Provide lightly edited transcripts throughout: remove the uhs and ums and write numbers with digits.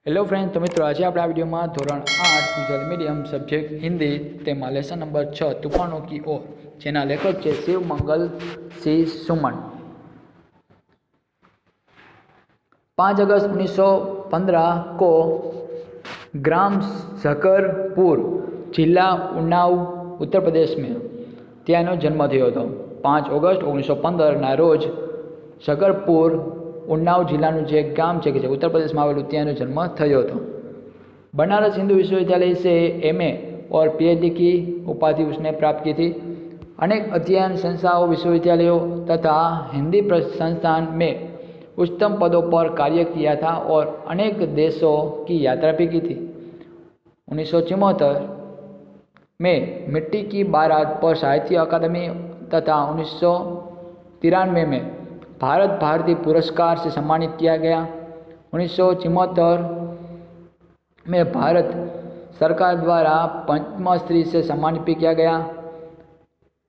Hello friends, तो मित्रों आज आप वीडियो में धोरण 8 गुजराती मीडियम सब्जेक्ट हिंदी तेमा लेसन नंबर 6 तूफानों की ओर जेना लेखक है शिव मंगल सिंह सुमन। 5 अगस्त 1915 को ग्राम शकरपुर जिला उन्नाव उत्तर प्रदेश में त्यानो जन्म थयो हतो। 5 ऑगस्ट 1915 ना रोज शकरपुर उन्नाव जिल्लाનું જે ગામ છે કે જે उत्तर प्रदेश में आवेलू त्यानो जन्म थयो हतो। बनारस हिंदू विश्वविद्यालय से एमए और पीएचडी की उपाधि उसने प्राप्त की थी। अनेक अध्ययन संस्थाओं, विश्वविद्यालयों तथा हिंदी संस्थान में उच्चतम पदों पर कार्य किया था और अनेक देशों की यात्रा भी की थी। 1974 में मिट्टी की बारात पर साहित्य अकादमी तथा 1993 में भारत भारती पुरस्कार से सम्मानित किया गया। 1974 में भारत सरकार द्वारा पद्मश्री से सम्मानित भी किया गया।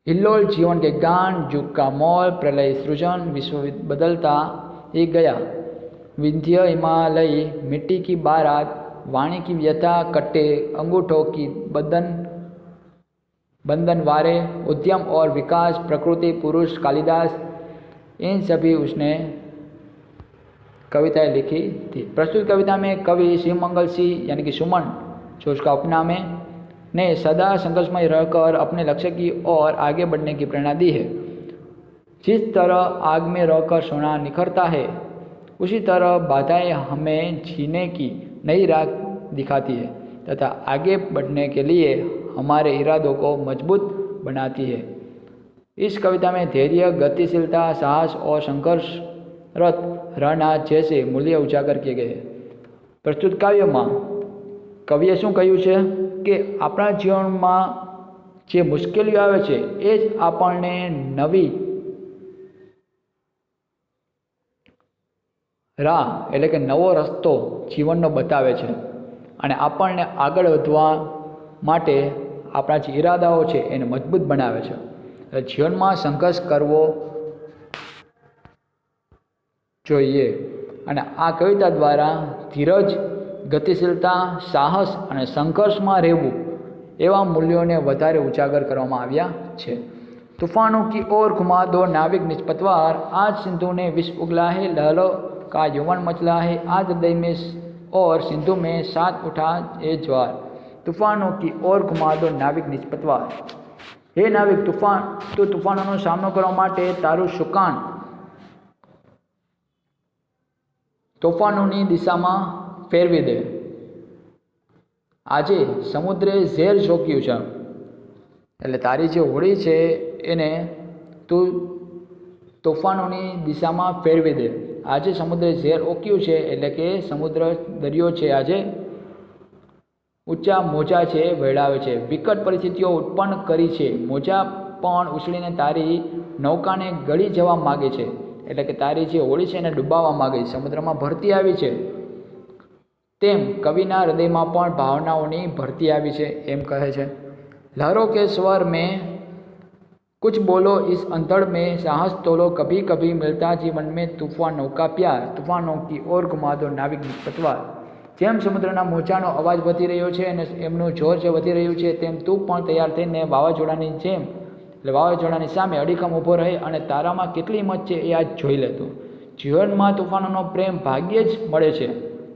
हिल्लोल जीवन के गान, युग का मोल, प्रलय सृजन, विश्व बदलता ही गया, विंध्य हिमालयी, मिट्टी की बारात, वाणी की व्यथा, कट्टे अंगूठों की बंधन वारे, उद्यम और विकास, प्रकृति, पुरुष, कालिदास, इन सभी उसने कविताएं लिखी थी। प्रस्तुत कविता में कवि शिव मंगल सिंह यानी कि सुमन, जो उसका उपनाम है, ने सदा संघर्ष में रहकर अपने लक्ष्य की ओर आगे बढ़ने की प्रेरणा दी है। जिस तरह आग में रहकर सोना निखरता है, उसी तरह बाधाएं हमें जीने की नई राह दिखाती है तथा आगे बढ़ने के लिए हमारे इरादों को मजबूत बनाती है। इस कविता में धैर्य, गतिशीलता, साहस और संघर्षरत रहना जैसे मूल्य उजागर किए गए हैं। प्रस्तुत काव्य में कविए शू कह્યું છે કે આપણા જીવનમાં જે મુશ્કેલીઓ આવે છે એ જ આપણને નવી રાહ એટલે કે નવો રસ્તો જીવનનો બતાવે છે અને આપણને આગળ વધવા માટે આપણા જે ઈરાદાઓ છે એને મજબૂત બનાવે છે। जीवन में संघर्ष करवो जोईए अने आ कविता द्वारा धीरज, गतिशीलता, साहस अने संघर्ष में रहेवू एवा मूल्यों ने वधारे उजागर करवामां आव्या छे। तूफानों की ओर घुमा दो नाविक निष्पतवार, आज सिंधु ने विश्व उगला है, लहरों का यौवन मचला है, आज हृदय में और सिंधु में साथ उठा ये ज्वार। तूफानों की ओर घुमा दो नाविक निष्पतवार, हे नाविक तूफानों सामनो करवा माटे तारू शुकान तोफानों की दिशा में फेरवी दे। आजे समुद्रे झेर झोक्यु छे एटले तारी जे होड़ी छे एने तू तोफानों की दिशा में फेरवी दे। आजे समुद्रे झेर ओक्यु छे एटले के समुद्र दरियो छे आजे ऊंचा मोजा छे वेड़ावे छे, विकट परिस्थितिओ उत्पन्न करी छे, मोजा पण उछळीने तारी नौकाने गળી जवा मागे छे एटले के तारी जे होड़ी छे एने डूबावा मागे छे, समुद्रमां भरती आवी छे। तेम कविना हृदयमां पण भावनाओनी भरती आवी छे एम कहे छे। लहरों के स्वर में कुछ बोलो, इस अंधड़ में साहस तोलो, कभी कभी मिलता जीवन में तूफानों का प्यार, तूफानों की ओर घुमा दो नाविक निष्पतवार। जेम समुद्રના મોજાનો અવાજ વધી રહ્યો છે અને એમનું જોર જે વધી રહ્યું છે તેમ તું પણ તૈયાર થઈને વાવાઝોડાની જેમ એટલે વાવાઝોડાની સામે અડીખમ ઊભો રહે અને તારામાં કેટલી હિંમત છે એ આજ જોઈ લેતું। જીવનમાં તોફાનોનો પ્રેમ ભાગ્યે જ મળે છે,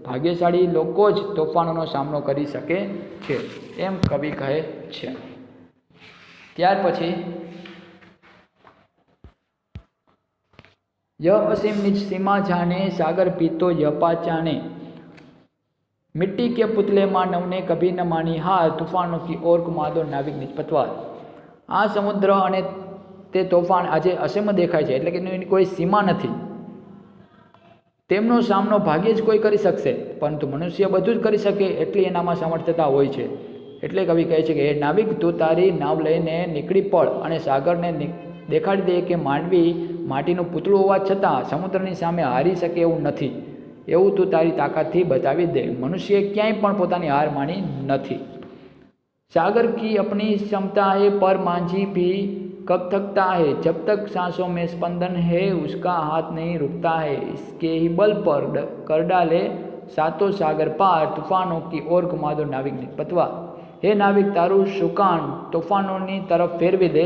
ભાગ્યશાળી લોકો જ તોફાનોનો સામનો કરી શકે છે એમ કવિ કહે છે। ત્યાર પછી ય અસીમ નિજ સીમા જાને, सागर पीतो यपाचाने, मिट्टी के पुतले मानव ने कभी न मानी हार, तूफानों की ओर घुमा दो नाविक निष्पतवार। आ समुद्र अने ते तोफान आजे असीम देखाय छे एटले के एनी कोई सीमा नथी। तेमनो सामनो भाग्ये ज कोई करी शकशे, परंतु मनुष्य बधुं ज करी शके एटली एनामां सामर्थ्यता होय छे। एटले कवि कहे छे के हे नाविक तू तारी नाव लईने નીકળી पड़ अने सागरने देखाड़ी दे के मानवी माटीनुं पूतळुं होवा छतां समुद्रनी सामे हारी शके एवुं नथी, एवं तू तारी ताकतथी बतावी दे। मनुष्य क्यांय पण पोतानी हार मानी नथी। सागर की अपनी क्षमता है पर मांझी भी कब थकता है, जब तक सांसों में स्पंदन है उसका हाथ नहीं रुकता है, इसके ही बल पर कर डाले सातों सागर पार तूफानों की ओर घुमा दो नाविक निपतवा। हे नाविक तारू शुकान तूफानोनी तरफ फेरवी दे।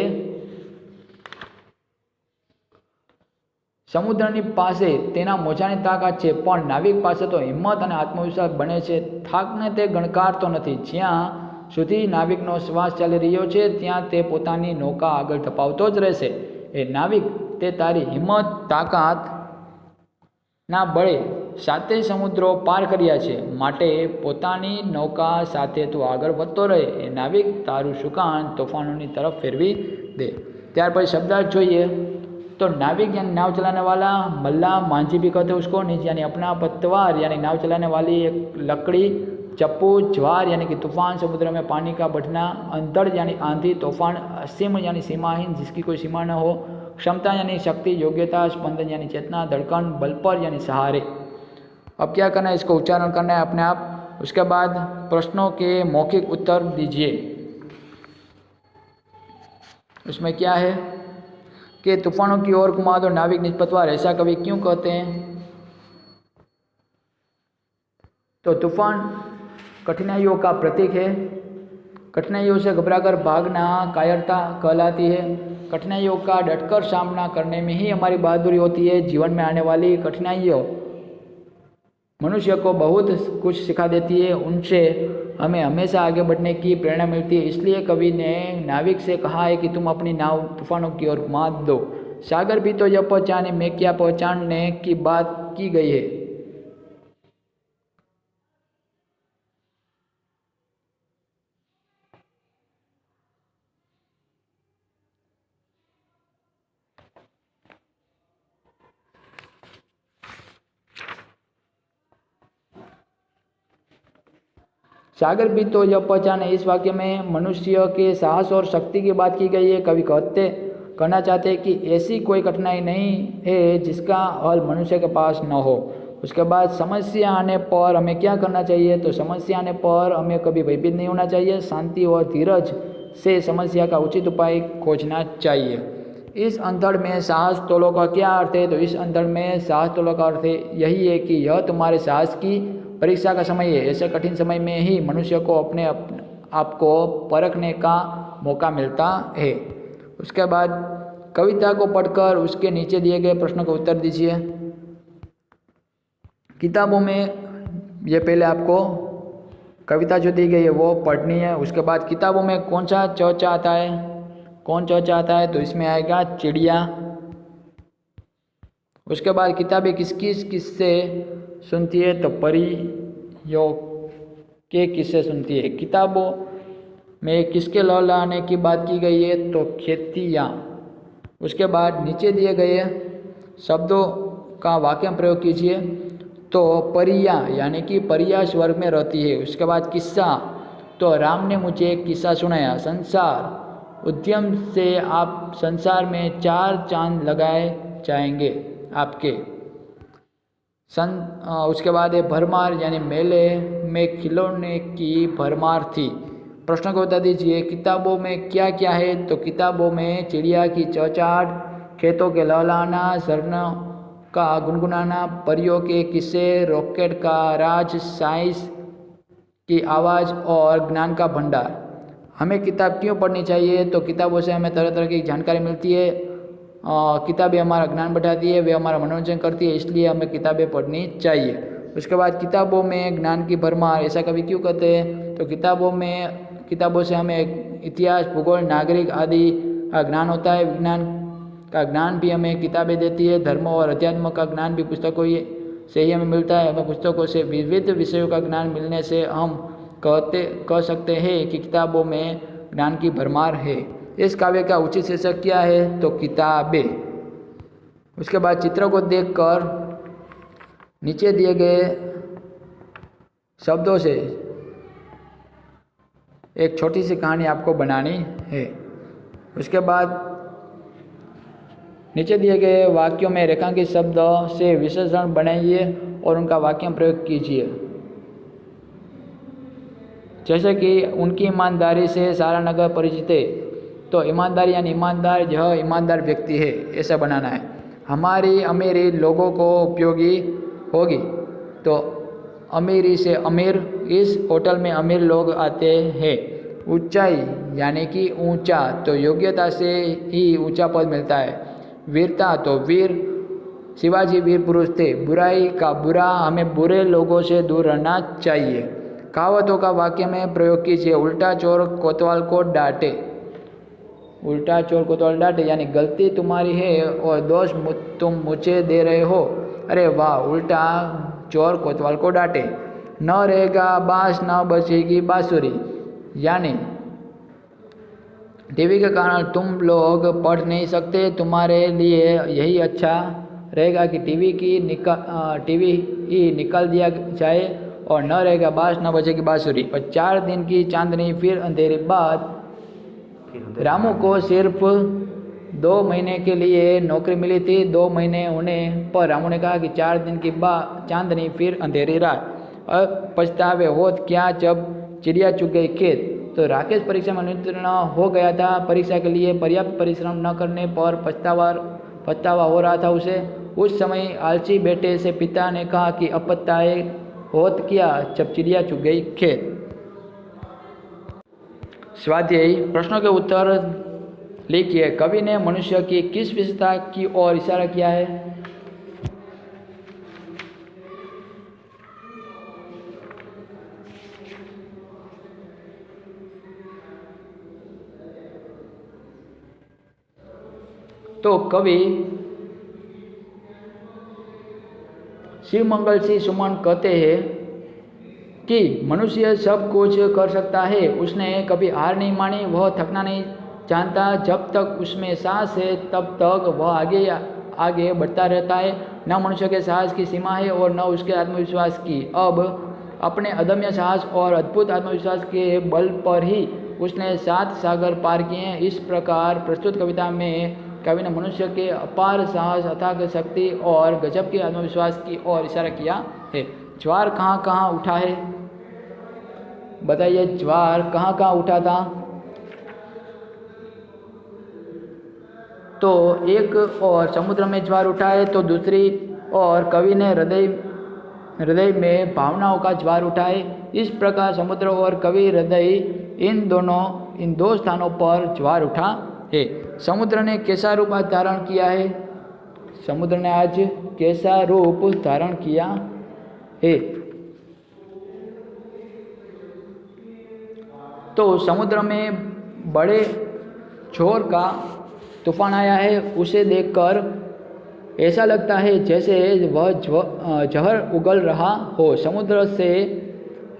समुद्રની પાસે તેના મોજાની તાકાત છે, પણ નાવિક પાસે તો હિંમત અને આત્મવિશ્વાસ બને છે. થાકને તે ગણકારતો નથી. જ્યાં સુધી નાવિકનો શ્વાસ ચાલી રહ્યો છે ત્યાં તે પોતાની નૌકા આગળ ધપાવતો જ રહેશે. એ નાવિક, તે તારી હિંમત તાકાતના બળે સાતે સમુદ્રો પાર કર્યા છે, માટે પોતાની નૌકા સાથે તું આગળ વધતો રહે. એ નાવિક તારું શુકાન તોફાનોની तरफ फेरवी दे। ત્યાર પછી શબ્દાર્થ જોઈએ तो नाविक यानी नाव चलाने वाला, मल्ला मांझी भी कहते हैं उसको, नीचे यानी अपना, पतवार यानी नाव चलाने वाली एक लकड़ी, चप्पू, ज्वार यानी कि तूफान समुद्र में पानी का बढ़ना, अंधड़ यानी आंधी तूफान, असीम यानी सीमाहीन जिसकी कोई सीमा न हो, क्षमता यानी शक्ति, योग्यता, स्पंदन यानी चेतना, धड़कन, बल पर यानी सहारे। अब क्या करना है, इसको उच्चारण करना है अपने आप। उसके बाद प्रश्नों के मौखिक उत्तर दीजिए। उसमें क्या है कि तूफानों की ओर घुमा दो नाविक निपतवार, ऐसा कवि क्यों कहते हैं? तो तूफान कठिनाइयों का प्रतीक है। कठिनाइयों से घबराकर भागना कायरता कहलाती है। कठिनाइयों का डटकर सामना करने में ही हमारी बहादुरी होती है। जीवन में आने वाली कठिनाइयों मनुष्य को बहुत कुछ सिखा देती है, उनसे हमें हमेशा आगे बढ़ने की प्रेरणा मिलती है। इसलिए कवि ने नाविक से कहा है कि तुम अपनी नाव तूफानों की ओर घुमा दो। सागर भी तो यह पहचाने मैं क्या पहचानने की बात की गई है। सागर भी तो यह पहचाने, इस वाक्य में मनुष्य के साहस और शक्ति की बात की गई है। कवि कहना चाहते हैं कि ऐसी कोई कठिनाई नहीं है जिसका हल मनुष्य के पास न हो। उसके बाद समस्या आने पर हमें क्या करना चाहिए? तो समस्या आने पर हमें कभी भयभीत नहीं होना चाहिए, शांति और धीरज से समस्या का उचित उपाय खोजना चाहिए। इस अंधड़ में साहस तोलो का क्या अर्थ है? तो इस अंधड़ में साहस तोलो का अर्थ यही है कि यह तुम्हारे साहस की परीक्षा का समय है। ऐसे कठिन समय में ही मनुष्य को अपने आप को परखने का मौका मिलता है। उसके बाद कविता को पढ़कर उसके नीचे दिए गए प्रश्नों का उत्तर दीजिए। किताबों में ये पहले आपको कविता जो दी गई है वो पढ़नी है। उसके बाद किताबों में कौन सा चौचा आता है? कौन चौचा आता है? तो इसमें आएगा चिड़िया। उसके बाद किताबें किस किससे सुनती है? तो परियों के किससे सुनती है। किताबों में किसके लौलाने की बात की गई है? तो खेतियाँ। उसके बाद नीचे दिए गए शब्दों का वाक्य प्रयोग कीजिए। तो परियाँ यानी कि परिया स्वर्ग में रहती है। उसके बाद किस्सा, तो राम ने मुझे एक किस्सा सुनाया। संसार, उद्यम से आप संसार में 4 चांद लगाए जाएंगे आपके। उसके बाद है भरमार, यानी मेले में खिलौने की भरमार थी। प्रश्न को बता दीजिए। किताबों में क्या क्या है? तो किताबों में चिड़िया की चहचहाट, खेतों के लहलाना, झरनों का गुनगुनाना, परियों के किस्से, रॉकेट का राज, साइंस की आवाज़ और ज्ञान का भंडार। हमें किताब क्यों पढ़नी चाहिए? तो किताबों से हमें तरह तरह की जानकारी मिलती है। किताबें हमारा ज्ञान बढ़ाती है, वे हमारा मनोरंजन करती है, इसलिए हमें किताबें पढ़नी चाहिए। उसके बाद किताबों में ज्ञान की भरमार, ऐसा कभी क्यों कहते हैं? तो किताबों से हमें इतिहास, भूगोल, नागरिक आदि का ज्ञान होता है। विज्ञान का ज्ञान भी हमें किताबें देती है। धर्म और अध्यात्म का ज्ञान भी पुस्तकों से ही हमें मिलता है। हमें पुस्तकों से विविध विषयों का ज्ञान मिलने से हम कह सकते हैं कि किताबों में ज्ञान की भरमार है। इस काव्य का उचित शीर्षक क्या है? तो किताबें। उसके बाद चित्र को देखकर नीचे दिए गए शब्दों से एक छोटी सी कहानी आपको बनानी है। उसके बाद नीचे दिए गए वाक्यों में रेखांकित शब्दों से विशेषण बनाइए और उनका वाक्य प्रयोग कीजिए। जैसे कि उनकी ईमानदारी से सारा नगर परिचित है। तो ईमानदारी यानी ईमानदार, यह ईमानदार व्यक्ति है, ऐसा बनाना है। हमारी अमीरी लोगों को उपयोगी होगी। तो अमीरी से अमीर, इस होटल में अमीर लोग आते हैं। ऊंचाई यानी कि ऊंचा, तो योग्यता से ही ऊंचा पद मिलता है। वीरता तो वीर, शिवाजी वीर पुरुष थे। बुराई का बुरा, हमें बुरे लोगों से दूर रहना चाहिए। कहावतों का वाक्य में प्रयोग कीजिए। उल्टा चोर कोतवाल को डांटे। उल्टा चोर कोतवाल डांटे यानी गलती तुम्हारी है और दोष तुम मुझे दे रहे हो। अरे वाह! उल्टा चोर कोतवाल को डांटे। न रहेगा बांस न बजेगी बांसुरी, यानी टीवी के कारण तुम लोग पढ़ नहीं सकते। तुम्हारे लिए यही अच्छा रहेगा कि टीवी ही निकाल दिया जाए और न रहेगा बांस न बजेगी बांसुरी। और 4 दिन की चांदनी फिर अंधेरी बाद। रामू को सिर्फ 2 महीने के लिए नौकरी मिली थी। 2 महीने होने पर रामू ने कहा कि 4 दिन की चांदनी फिर अंधेरी रात। अब पछतावे होत क्या जब चिड़िया चुग गई खेत। तो राकेश परीक्षा में उत्तीर्ण हो गया था। परीक्षा के लिए पर्याप्त परिश्रम न करने पर पछतावा हो रहा था उसे। उस समय आलसी बेटे से पिता ने कहा कि अब पछताए होत क्या जब चिड़िया चुग गई खेत। स्वाध्याय प्रश्नों के उत्तर लिखिए। कवि ने मनुष्य की किस विशेषता की ओर इशारा किया है? तो कवि शिवमंगल सिंह सुमन कहते हैं कि मनुष्य सब कुछ कर सकता है। उसने कभी हार नहीं मानी, वह थकना नहीं जानता। जब तक उसमें सांस है तब तक वह आगे बढ़ता रहता है। न मनुष्य के साहस की सीमा है और न उसके आत्मविश्वास की। अब अपने अदम्य साहस और अद्भुत आत्मविश्वास के बल पर ही उसने 7 सागर पार किए हैं। इस प्रकार प्रस्तुत कविता में कवि ने मनुष्य के अपार साहस, अथाक शक्ति और गजब के आत्मविश्वास की ओर इशारा किया है। ज्वार कहाँ कहाँ उठा है? बताइए, ज्वार कहाँ कहाँ उठा था? तो एक और समुद्र में ज्वार उठा है, तो दूसरी और कवि ने हृदय में भावनाओं का ज्वार उठा है। इस प्रकार समुद्र और कवि हृदय इन 2 स्थानों पर ज्वार उठा है। समुद्र ने कैसा रूप आज धारण किया है? समुद्र ने आज कैसा रूप धारण किया है? तो समुद्र में बड़े जोर का तूफान आया है। उसे देखकर ऐसा लगता है जैसे वह जहर उगल रहा हो। समुद्र से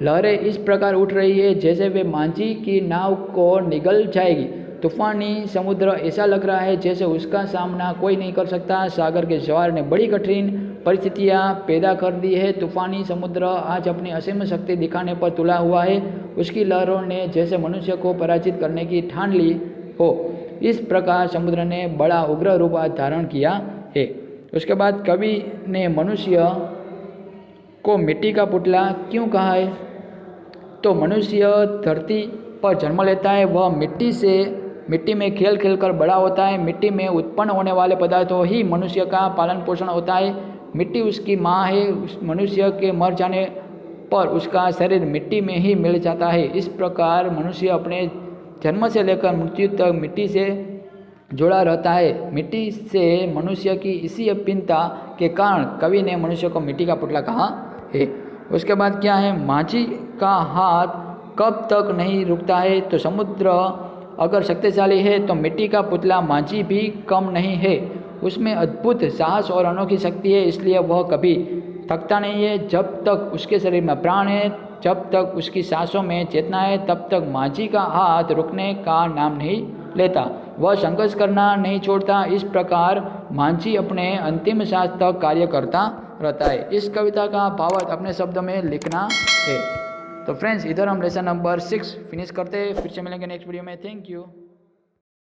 लहरें इस प्रकार उठ रही है जैसे वे मांझी की नाव को निगल जाएगी। तूफानी समुद्र ऐसा लग रहा है जैसे उसका सामना कोई नहीं कर सकता। सागर के ज्वार ने बड़ी कठिन परिस्थितियां पैदा कर दी है। तूफानी समुद्र आज अपनी असीम शक्ति दिखाने पर तुला हुआ है। उसकी लहरों ने जैसे मनुष्य को पराजित करने की ठान ली हो, इस प्रकार समुद्र ने बड़ा उग्र रूप आज धारण किया है। उसके बाद कवि ने मनुष्य को मिट्टी का पुतला क्यों कहा है? तो मनुष्य धरती पर जन्म लेता है। वह मिट्टी में खेल खेल कर बड़ा होता है। मिट्टी में उत्पन्न होने वाले पदार्थों ही मनुष्य का पालन पोषण होता है। मिट्टी उसकी माँ है। उस मनुष्य के मर जाने पर उसका शरीर मिट्टी में ही मिल जाता है। इस प्रकार मनुष्य अपने जन्म से लेकर मृत्यु तक मिट्टी से जुड़ा रहता है। मिट्टी से मनुष्य की इसी अभिन्नता के कारण कवि ने मनुष्य को मिट्टी का पुतला कहा है। उसके बाद क्या है? मांझी का हाथ कब तक नहीं रुकता है? तो समुद्र अगर शक्तिशाली है तो मिट्टी का पुतला मांझी भी कम नहीं है। उसमें अद्भुत साहस और अनोखी शक्ति है, इसलिए वह कभी थकता नहीं है। जब तक उसके शरीर में प्राण है, जब तक उसकी सांसों में चेतना है, तब तक मांझी का हाथ रुकने का नाम नहीं लेता। वह संघर्ष करना नहीं छोड़ता। इस प्रकार मांझी अपने अंतिम सांस तक कार्य करता रहता है। इस कविता का भावार्थ अपने शब्द में लिखना है। तो फ्रेंड्स, इधर हम लेसन नंबर 6 फिनिश करते हैं। फिर से मिलेंगे नेक्स्ट वीडियो में। Thank you.